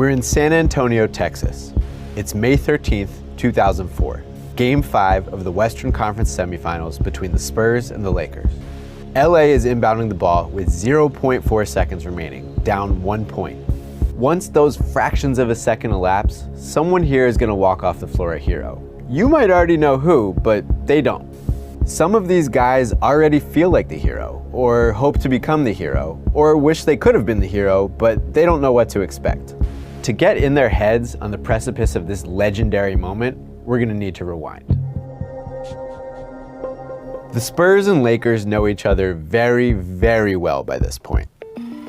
We're in San Antonio, Texas. It's May 13th, 2004, Game 5 of the Western Conference semifinals between the Spurs and the Lakers. LA is inbounding the ball with 0.4 seconds remaining, down 1 point. Once those fractions of a second elapse, someone here is going to walk off the floor a hero. You might already know who, but they don't. Some of these guys already feel like the hero, or hope to become the hero, or wish they could have been the hero, but they don't know what to expect. To get in their heads on the precipice of this legendary moment, we're going to need to rewind. The Spurs and Lakers know each other very, very well by this point.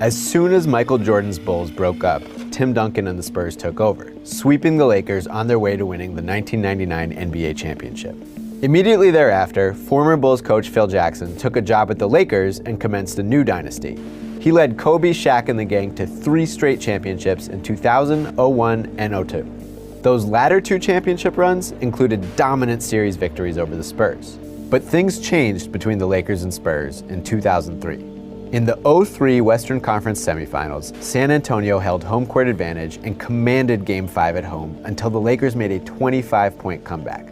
As soon as Michael Jordan's Bulls broke up, Tim Duncan and the Spurs took over, sweeping the Lakers on their way to winning the 1999 NBA championship. Immediately thereafter, former Bulls coach Phil Jackson took a job at the Lakers and commenced a new dynasty. He led Kobe, Shaq, and the gang to 3 straight championships in 2000, 01, and 02. Those latter 2 championship runs included dominant series victories over the Spurs. But things changed between the Lakers and Spurs in 2003. In the 03 Western Conference semifinals, San Antonio held home court advantage and commanded Game 5 at home until the Lakers made a 25-point comeback.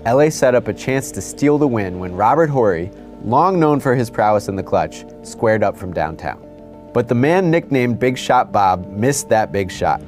LA set up a chance to steal the win when Robert Horry, long known for his prowess in the clutch, squared up from downtown. But the man nicknamed Big Shot Bob missed that big shot.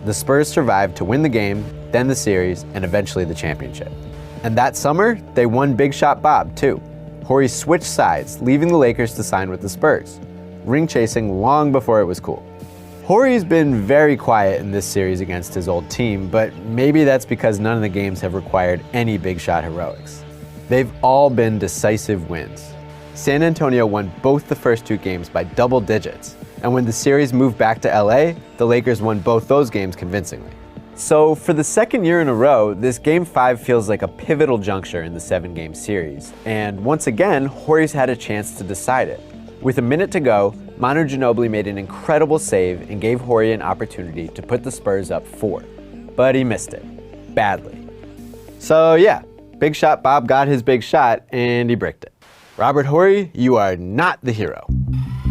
The Spurs survived to win the game, then the series, and eventually the championship. And that summer, they won Big Shot Bob too. Horry switched sides, leaving the Lakers to sign with the Spurs, ring chasing long before it was cool. Horry's been very quiet in this series against his old team, but maybe that's because none of the games have required any big shot heroics. They've all been decisive wins. San Antonio won both the first 2 games by double digits, and when the series moved back to LA, the Lakers won both those games convincingly. So for the second year in a row, this Game 5 feels like a pivotal juncture in the 7-game series, and once again, Horry's had a chance to decide it. With a minute to go, Manu Ginobili made an incredible save and gave Horry an opportunity to put the Spurs up 4. But he missed it. Badly. So yeah, Big Shot Bob got his big shot and he bricked it. Robert Horry, you are not the hero.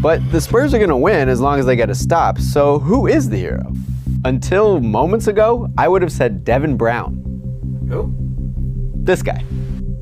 But the Spurs are going to win as long as they get a stop, so who is the hero? Until moments ago, I would have said Devin Brown. Who? This guy.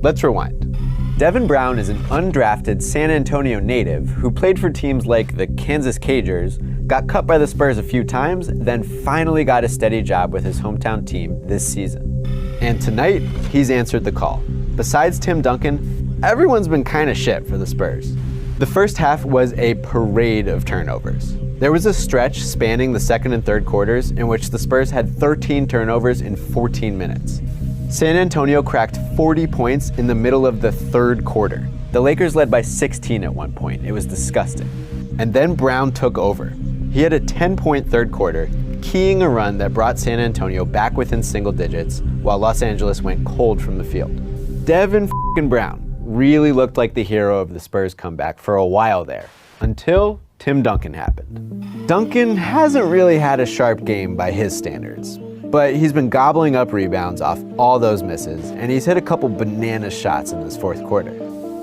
Let's rewind. Devin Brown is an undrafted San Antonio native who played for teams like the Kansas Cagers, got cut by the Spurs a few times, then finally got a steady job with his hometown team this season. And tonight, he's answered the call. Besides Tim Duncan, everyone's been kind of shit for the Spurs. The first half was a parade of turnovers. There was a stretch spanning the second and third quarters in which the Spurs had 13 turnovers in 14 minutes. San Antonio cracked 40 points in the middle of the third quarter. The Lakers led by 16 at one point. It was disgusting. And then Brown took over. He had a 10-point third quarter, keying a run that brought San Antonio back within single digits while Los Angeles went cold from the field. Devin Brown really looked like the hero of the Spurs comeback for a while there, until Tim Duncan happened. Duncan hasn't really had a sharp game by his standards, but he's been gobbling up rebounds off all those misses, and he's hit a couple banana shots in this fourth quarter.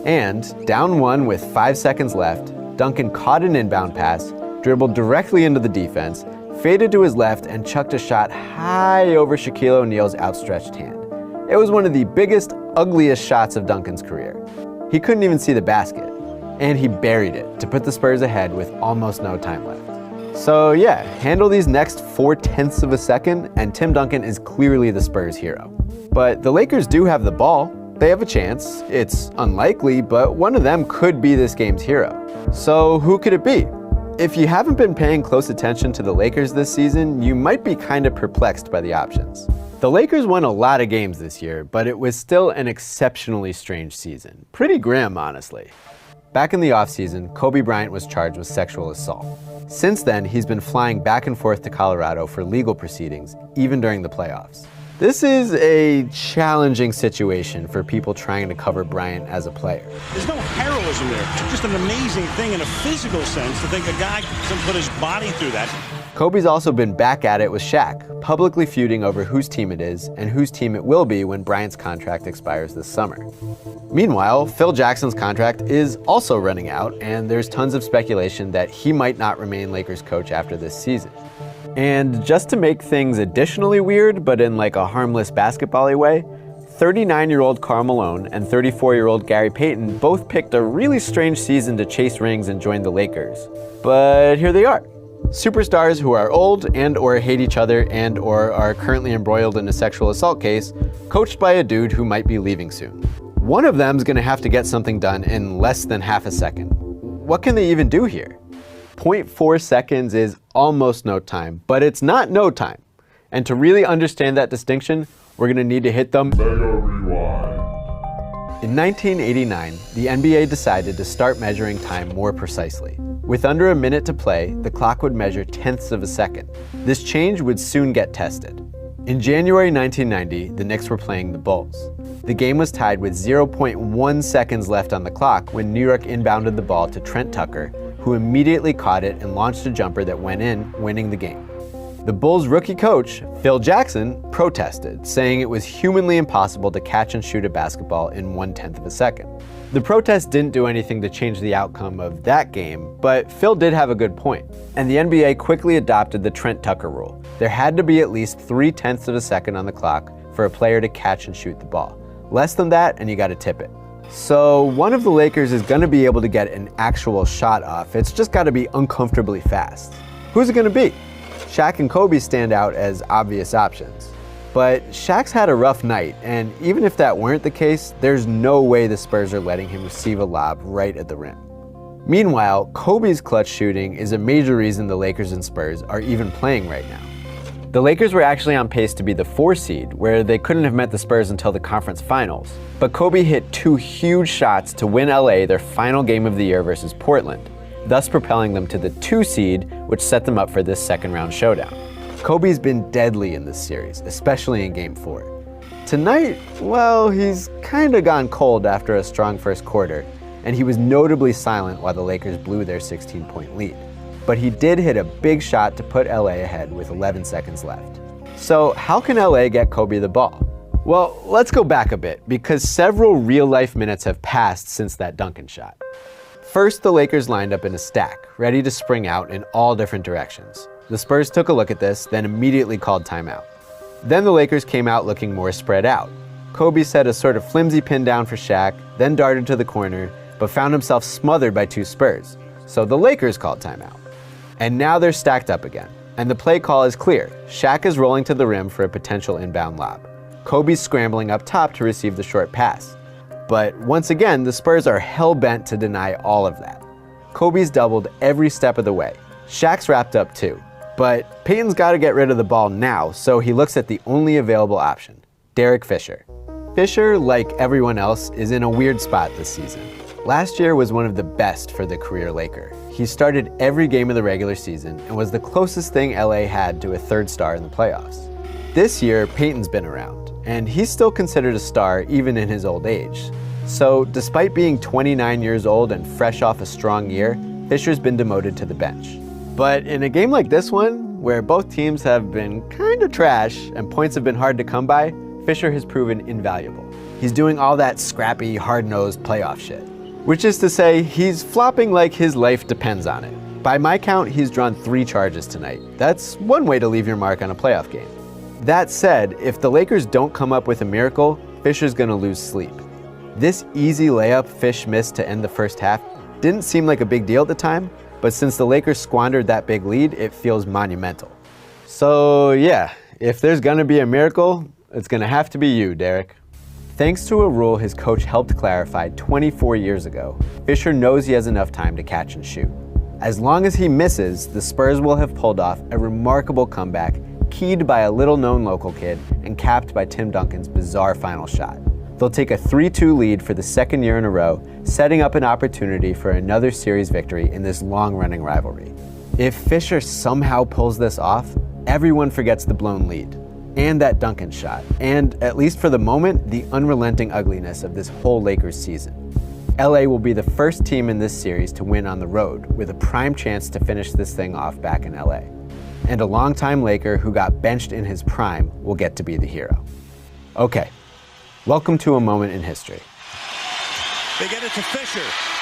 And, down 1 with 5 seconds left, Duncan caught an inbound pass, dribbled directly into the defense, faded to his left, and chucked a shot high over Shaquille O'Neal's outstretched hand. It was one of the biggest, ugliest shots of Duncan's career. He couldn't even see the basket, and he buried it to put the Spurs ahead with almost no time left. So yeah, handle these next 0.4 of a second, and Tim Duncan is clearly the Spurs hero. But the Lakers do have the ball. They have a chance. It's unlikely, but one of them could be this game's hero. So who could it be? If you haven't been paying close attention to the Lakers this season, you might be kind of perplexed by the options. The Lakers won a lot of games this year, but it was still an exceptionally strange season. Pretty grim, honestly. Back in the offseason, Kobe Bryant was charged with sexual assault. Since then, he's been flying back and forth to Colorado for legal proceedings, even during the playoffs. This is a challenging situation for people trying to cover Bryant as a player. There's no heroism there. It's just an amazing thing in a physical sense to think a guy can put his body through that. Kobe's also been back at it with Shaq, publicly feuding over whose team it is and whose team it will be when Bryant's contract expires this summer. Meanwhile, Phil Jackson's contract is also running out, and there's tons of speculation that he might not remain Lakers coach after this season. And just to make things additionally weird, but in like a harmless basketball-y way, 39-year-old Karl Malone and 34-year-old Gary Payton both picked a really strange season to chase rings and join the Lakers. But here they are. Superstars who are old and or hate each other and or are currently embroiled in a sexual assault case, coached by a dude who might be leaving soon. One of them's gonna have to get something done in less than half a second. What can they even do here? 0.4 seconds is almost no time, but it's not no time. And to really understand that distinction, we're gonna need to hit them. In 1989, the NBA decided to start measuring time more precisely. With under a minute to play, the clock would measure tenths of a second. This change would soon get tested. In January 1990, the Knicks were playing the Bulls. The game was tied with 0.1 seconds left on the clock when New York inbounded the ball to Trent Tucker, who immediately caught it and launched a jumper that went in, winning the game. The Bulls' rookie coach, Phil Jackson, protested, saying it was humanly impossible to catch and shoot a basketball in 1/10 of a second. The protest didn't do anything to change the outcome of that game, but Phil did have a good point, and the NBA quickly adopted the Trent Tucker rule. There had to be at least 3/10 of a second on the clock for a player to catch and shoot the ball. Less than that, and you gotta tip it. So one of the Lakers is gonna be able to get an actual shot off. It's just gotta be uncomfortably fast. Who's it gonna be? Shaq and Kobe stand out as obvious options. But Shaq's had a rough night, and even if that weren't the case, there's no way the Spurs are letting him receive a lob right at the rim. Meanwhile, Kobe's clutch shooting is a major reason the Lakers and Spurs are even playing right now. The Lakers were actually on pace to be the 4 seed, where they couldn't have met the Spurs until the conference finals. But Kobe hit 2 huge shots to win LA their final game of the year versus Portland, thus propelling them to the 2 seed, which set them up for this second round showdown. Kobe's been deadly in this series, especially in Game 4. Tonight, well, he's kinda gone cold after a strong first quarter, and he was notably silent while the Lakers blew their 16-point lead. But he did hit a big shot to put LA ahead with 11 seconds left. So how can LA get Kobe the ball? Well, let's go back a bit, because several real-life minutes have passed since that Duncan shot. First, the Lakers lined up in a stack, ready to spring out in all different directions. The Spurs took a look at this, then immediately called timeout. Then the Lakers came out looking more spread out. Kobe set a sort of flimsy pin down for Shaq, then darted to the corner, but found himself smothered by 2 Spurs. So the Lakers called timeout. And now they're stacked up again, and the play call is clear. Shaq is rolling to the rim for a potential inbound lob. Kobe's scrambling up top to receive the short pass. But once again, the Spurs are hell-bent to deny all of that. Kobe's doubled every step of the way. Shaq's wrapped up too. But Payton's got to get rid of the ball now, so he looks at the only available option, Derek Fisher. Fisher, like everyone else, is in a weird spot this season. Last year was one of the best for the career Laker. He started every game of the regular season and was the closest thing LA had to a 3rd star in the playoffs. This year, Payton's been around, and he's still considered a star even in his old age. So despite being 29 years old and fresh off a strong year, Fisher's been demoted to the bench. But in a game like this one, where both teams have been kinda trash and points have been hard to come by, Fisher has proven invaluable. He's doing all that scrappy, hard-nosed playoff shit. Which is to say, he's flopping like his life depends on it. By my count, he's drawn 3 charges tonight. That's one way to leave your mark on a playoff game. That said, if the Lakers don't come up with a miracle, Fisher's gonna lose sleep. This easy layup Fish missed to end the first half didn't seem like a big deal at the time, but since the Lakers squandered that big lead, it feels monumental. So yeah, if there's gonna be a miracle, it's gonna have to be you, Derek. Thanks to a rule his coach helped clarify 24 years ago, Fisher knows he has enough time to catch and shoot. As long as he misses, the Spurs will have pulled off a remarkable comeback, keyed by a little-known local kid and capped by Tim Duncan's bizarre final shot. They'll take a 3-2 lead for the 2nd year in a row, setting up an opportunity for another series victory in this long-running rivalry. If Fisher somehow pulls this off, everyone forgets the blown lead, and that Duncan shot, and, at least for the moment, the unrelenting ugliness of this whole Lakers season. LA will be the first team in this series to win on the road, with a prime chance to finish this thing off back in LA. And a longtime Laker who got benched in his prime will get to be the hero. Okay, welcome to a moment in history. They get it to Fisher.